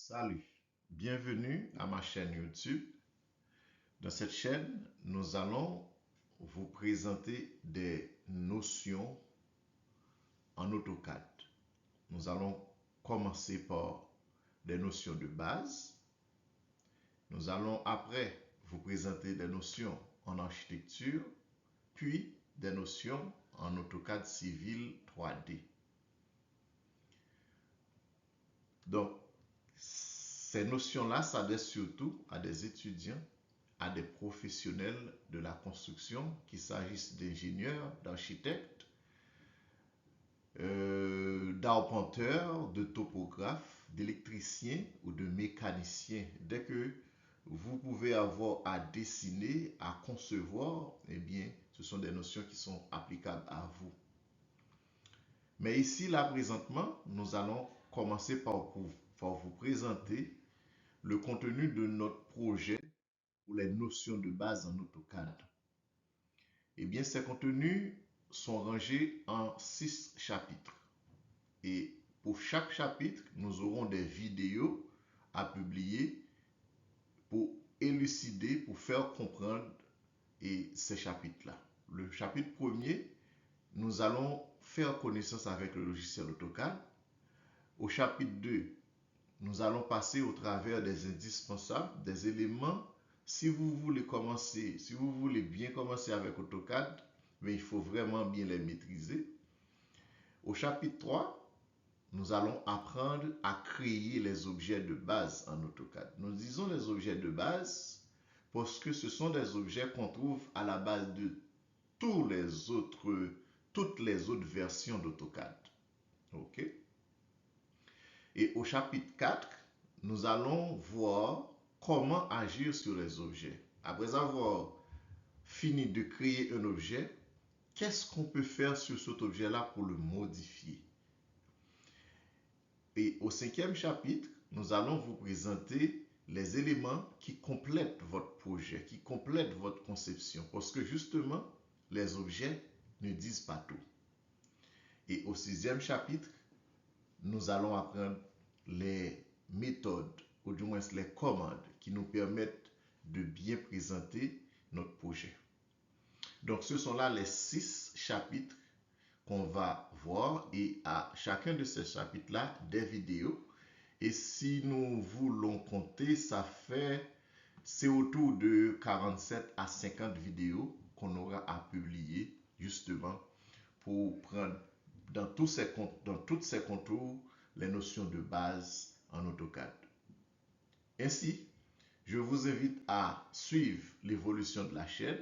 Salut, bienvenue à ma chaîne YouTube. Dans cette chaîne, nous allons vous présenter des notions en AutoCAD. Nous allons commencer par des notions de base. Nous allons après vous présenter des notions en architecture, puis des notions en AutoCAD Civil 3D. Donc, ces notions-là s'adressent surtout à des étudiants, à des professionnels de la construction, qu'il s'agisse d'ingénieurs, d'architectes, d'arpenteurs, de topographes, d'électriciens ou de mécaniciens. Dès que vous pouvez avoir à dessiner, à concevoir, eh bien, ce sont des notions qui sont applicables à vous. Mais ici, là, présentement, nous allons commencer par vous présenter le contenu de notre projet ou les notions de base en AutoCAD. Eh bien, ces contenus sont rangés en 6 chapitres. Et pour chaque chapitre, nous aurons des vidéos à publier pour élucider, pour faire comprendre ces chapitres-là. Le chapitre premier, nous allons faire connaissance avec le logiciel AutoCAD. Au chapitre 2, nous allons passer au travers des indispensables, des éléments. Si vous voulez commencer, si vous voulez bien commencer avec AutoCAD, mais il faut vraiment bien les maîtriser. Au chapitre 3, nous allons apprendre à créer les objets de base en AutoCAD. Nous disons les objets de base parce que ce sont des objets qu'on trouve à la base de toutes les autres versions d'AutoCAD. OK? Et au chapitre 4, nous allons voir comment agir sur les objets. Après avoir fini de créer un objet, qu'est-ce qu'on peut faire sur cet objet-là pour le modifier? Et au 5e chapitre, nous allons vous présenter les éléments qui complètent votre projet, qui complètent votre conception. Parce que justement, les objets ne disent pas tout. Et au 6e chapitre, nous allons apprendre les méthodes, ou du moins les commandes qui nous permettent de bien présenter notre projet. Donc, ce sont là les 6 chapitres qu'on va voir et à chacun de ces chapitres-là, des vidéos. Et si nous voulons compter, c'est autour de 47 à 50 vidéos qu'on aura à publier justement pour prendre dans toutes ces contours les notions de base en AutoCAD. Ainsi, je vous invite à suivre l'évolution de la chaîne.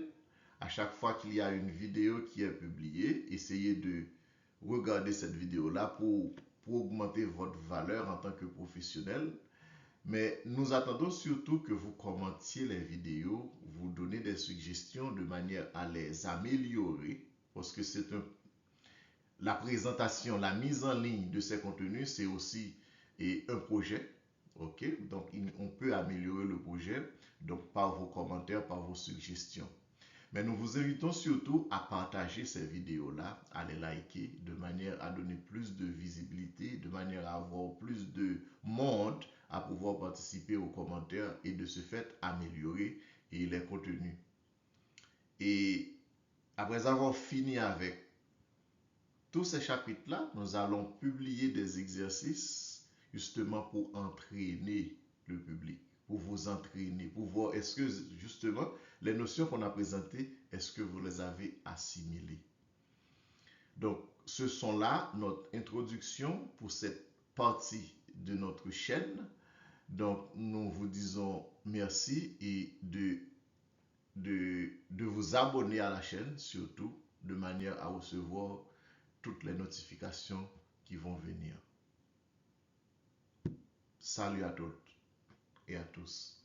À chaque fois qu'il y a une vidéo qui est publiée, essayez de regarder cette vidéo-là pour augmenter votre valeur en tant que professionnel. Mais nous attendons surtout que vous commentiez les vidéos, vous donnez des suggestions de manière à les améliorer, parce que la présentation, la mise en ligne de ces contenus, c'est aussi un projet. OK? Donc, on peut améliorer le projet donc, par vos commentaires, par vos suggestions. Mais nous vous invitons surtout à partager ces vidéos-là, à les liker, de manière à donner plus de visibilité, de manière à avoir plus de monde à pouvoir participer aux commentaires et de ce fait améliorer les contenus. Et après avoir fini avec tous ces chapitres-là, nous allons publier des exercices justement pour entraîner le public, pour vous entraîner, pour voir est-ce que justement les notions qu'on a présentées, est-ce que vous les avez assimilées. Donc, ce sont là notre introduction pour cette partie de notre chaîne. Donc, nous vous disons merci et de vous abonner à la chaîne, surtout de manière à recevoir toutes les notifications qui vont venir. Salut à toutes et à tous.